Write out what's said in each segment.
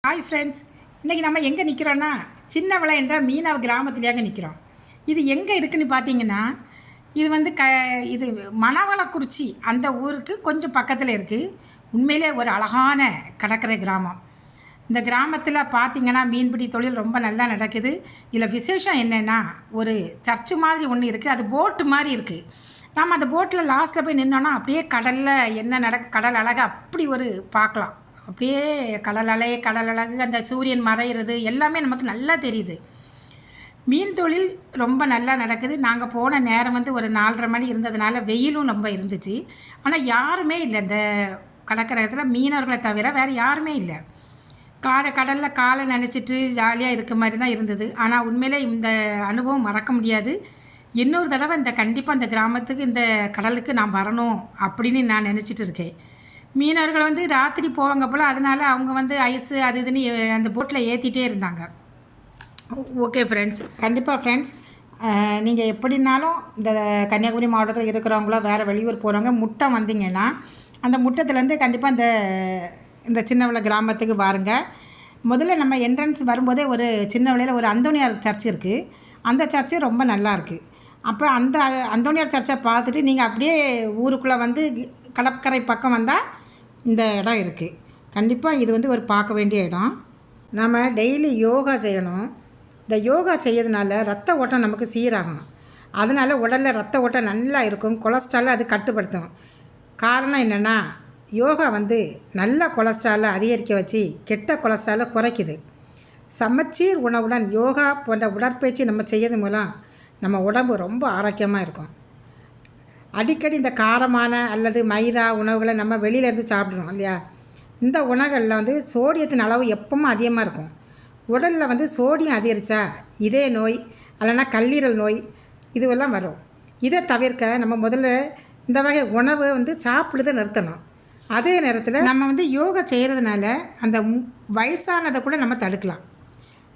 Hi friends, இன்றைக்கி நம்ம எங்கே நிற்கிறோன்னா சின்னவளை என்ற மீனவ கிராமத்துலேயாங்க நிற்கிறோம். இது எங்கே இருக்குதுன்னு பார்த்தீங்கன்னா, இது வந்து இது மணவளக்குறிச்சி அந்த ஊருக்கு கொஞ்சம் பக்கத்தில் இருக்குது. உண்மையிலே ஒரு அழகான கடற்கரை கிராமம். இந்த கிராமத்தில் பார்த்திங்கன்னா மீன்பிடி தொழில் ரொம்ப நல்லா நடக்குது. இதில் விசேஷம் என்னென்னா, ஒரு சர்ச்சு மாதிரி ஒன்று இருக்குது. அது போட்டு மாதிரி இருக்குது. நாம் அந்த போட்டில் லாஸ்ட்டில் போய் நின்னோன்னா அப்படியே கடலில் என்ன கடல் அழகு அப்படி ஒரு பார்க்கலாம். அப்படியே கடல் அழகு, அந்த சூரியன் மறையிறது எல்லாமே நமக்கு நல்லா தெரியுது. மீன் தொழில் ரொம்ப நல்லா நடக்குது. நாங்கள் போன நேரம் வந்து ஒரு 4:30 மணி இருந்ததுனால வெயிலும் ரொம்ப இருந்துச்சு. ஆனால் யாருமே இல்லை இந்த கடற்கரையில், மீனவர்களை தவிர வேறு யாருமே இல்லை. கடலில் காலை நினச்சிட்டு ஜாலியாக இருக்க மாதிரி தான் இருந்தது. ஆனால் உண்மையிலே இந்த அனுபவம் மறக்க முடியாது. இன்னொரு தடவை கண்டிப்பாக இந்த கிராமத்துக்கு, இந்த கடலுக்கு நான் வரணும் அப்படின்னு நான் நினச்சிட்டு இருக்கேன். மீனவர்கள் வந்து ராத்திரி போவாங்க போல், அதனால் அவங்க வந்து ஐஸு அது இதுன்னு அந்த போட்டில் ஏற்றிட்டே இருந்தாங்க. ஓகே ஃப்ரெண்ட்ஸ், கண்டிப்பாக ஃப்ரெண்ட்ஸ், நீங்கள் எப்படின்னாலும் இந்த கன்னியாகுமரி மாவட்டத்தில் இருக்கிறவங்களோ வேறு வெளியூர் போகிறவங்க முட்டம் வந்தீங்கன்னா அந்த முட்டத்துலேருந்து கண்டிப்பாக இந்த சின்னவளை கிராமத்துக்கு பாருங்க. முதல்ல நம்ம என்ட்ரன்ஸ் வரும்போதே ஒரு சின்ன வழியில் ஒரு அந்தோனியார் சர்ச் இருக்குது. அந்த சர்ச்சு ரொம்ப நல்லாயிருக்கு. அப்புறம் அந்த அந்தோனியார் சர்ச்சை பார்த்துட்டு நீங்கள் அப்படியே ஊருக்குள்ளே வந்து கடற்கரை பக்கம் வந்தால் இந்த இடம் இருக்குது. கண்டிப்பாக இது வந்து ஒரு பார்க்க வேண்டிய இடம். நம்ம டெய்லி யோகா செய்யணும். இந்த யோகா செய்யறதுனால ரத்த ஓட்டம் நமக்கு சீராகும். அதனால் உடலில் ரத்த ஓட்டம் நல்லா இருக்கும். கொலஸ்ட்ராலை அது கட்டுப்படுத்தும். காரணம் என்னென்னா, யோகா வந்து நல்ல கொலஸ்ட்ராலை அதிகரிக்க வச்சு கெட்ட கொலஸ்ட்ராலை குறைக்குது. சமச்சீர் உணவுடன் யோகா போன்ற உடற்பயிற்சி நம்ம செய்யறது மூலம் நம்ம உடம்பு ரொம்ப ஆரோக்கியமாக இருக்கும். அடிக்கடி இந்த காரமான அல்லது மைதா உணவுகளை நம்ம வெளியிலேருந்து சாப்பிட்றோம் இல்லையா? இந்த உணவுகளில் வந்து சோடியத்தின் அளவு எப்பவும் அதிகமாக இருக்கும். உடலில் வந்து சோடியம் அதிகரித்தா இதய நோய் இல்லைன்னா கல்லீரல் நோய் இதுவெல்லாம் வரும். இதை தவிர்க்க நம்ம முதல்ல இந்த வகை உணவை வந்து சாப்பிடுறதை நிறுத்தணும். அதே நேரத்தில் நம்ம வந்து யோகா செய்கிறதுனால அந்த வயசானதை கூட நம்ம தடுக்கலாம்.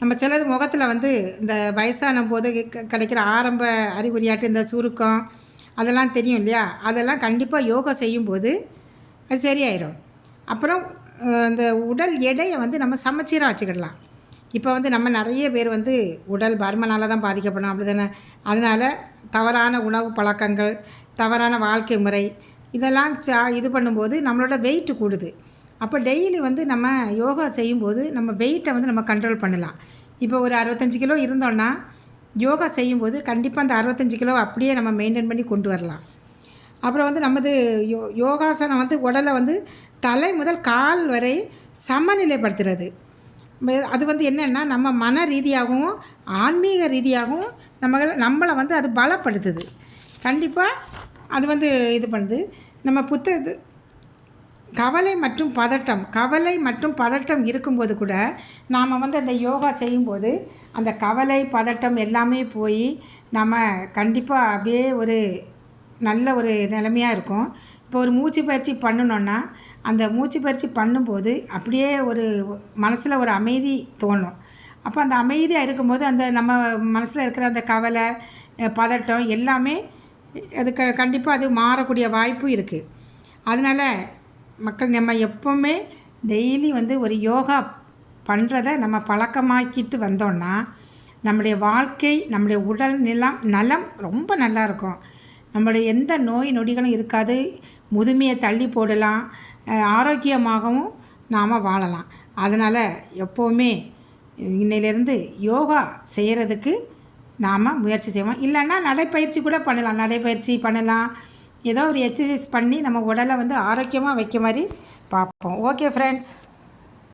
நம்ம சிலது முகத்தில் வந்து இந்த வயசான போது கிடைக்கிற ஆரம்ப அறிகுறியாட்டு இந்த சுருக்கம் அதெல்லாம் தெரியும் இல்லையா? அதெல்லாம் கண்டிப்பாக யோகா செய்யும்போது அது சரியாயிடும். அப்புறம் இந்த உடல் எடையை வந்து நம்ம சமச்சீராக வச்சுக்கிடலாம். இப்போ வந்து நம்ம நிறைய பேர் வந்து உடல் பருமனால் தான் பாதிக்கப்படும், அப்படி தானே? அதனால் தவறான உணவு பழக்கங்கள், தவறான வாழ்க்கை முறை இதெல்லாம் இது பண்ணும்போது நம்மளோட வெயிட்டு கூடுது. அப்போ டெய்லி வந்து நம்ம யோகா செய்யும்போது நம்ம வெயிட்டை வந்து நம்ம கண்ட்ரோல் பண்ணலாம். இப்போ ஒரு 65 கிலோ இருந்தோன்னா யோகா செய்யும்போது கண்டிப்பாக அந்த 65 கிலோ அப்படியே நம்ம மெயின்டைன் பண்ணி கொண்டு வரலாம். அப்புறம் வந்து நமது யோகாசனம் வந்து உடலை வந்து தலை முதல் கால் வரை சமநிலைப்படுத்துறது. அது வந்து என்னென்னா, நம்ம மன ரீதியாகவும் ஆன்மீக ரீதியாகவும் நம்மளை வந்து அது பலப்படுத்துது. கண்டிப்பாக அது வந்து இது பண்ணுது. நம்ம கவலை மற்றும் பதட்டம் இருக்கும்போது கூட நாம் வந்து அந்த யோகா செய்யும்போது அந்த கவலை பதட்டம் எல்லாமே போய் நம்ம கண்டிப்பாக அப்படியே ஒரு நல்ல ஒரு நிலைமையாக இருக்கும். இப்போ ஒரு மூச்சு பயிற்சி பண்ணணுன்னா அந்த மூச்சு பயிற்சி பண்ணும்போது அப்படியே ஒரு மனசில் ஒரு அமைதி தோணும். அப்போ அந்த அமைதியாக இருக்கும்போது அந்த நம்ம மனசில் இருக்கிற அந்த கவலை பதட்டம் எல்லாமே அது கண்டிப்பாக அது மாறக்கூடிய வாய்ப்பு இருக்குது. அதனால் மக்கள் நம்ம எப்போவுமே டெய்லி வந்து ஒரு யோகா பண்ணுறத நம்ம பழக்கமாக்கிட்டு வந்தோன்னா நம்முடைய வாழ்க்கை, நம்முடைய உடல் நலம் ரொம்ப நல்லாயிருக்கும். நம்மளுடைய எந்த நோய் நொடிகளும் இருக்காது. முதுமையை தள்ளி போடலாம், ஆரோக்கியமாகவும் நாம் வாழலாம். அதனால் எப்போவுமே இன்னையிலேருந்து யோகா செய்கிறதுக்கு நாம் முயற்சி செய்வோம். இல்லைன்னா நடைப்பயிற்சி கூட பண்ணலாம். ஏதோ ஒரு எக்ஸசைஸ் பண்ணி நம்ம உடலை வந்து ஆரோக்கியமாக வைக்க மாதிரி பார்ப்போம். Okay friends.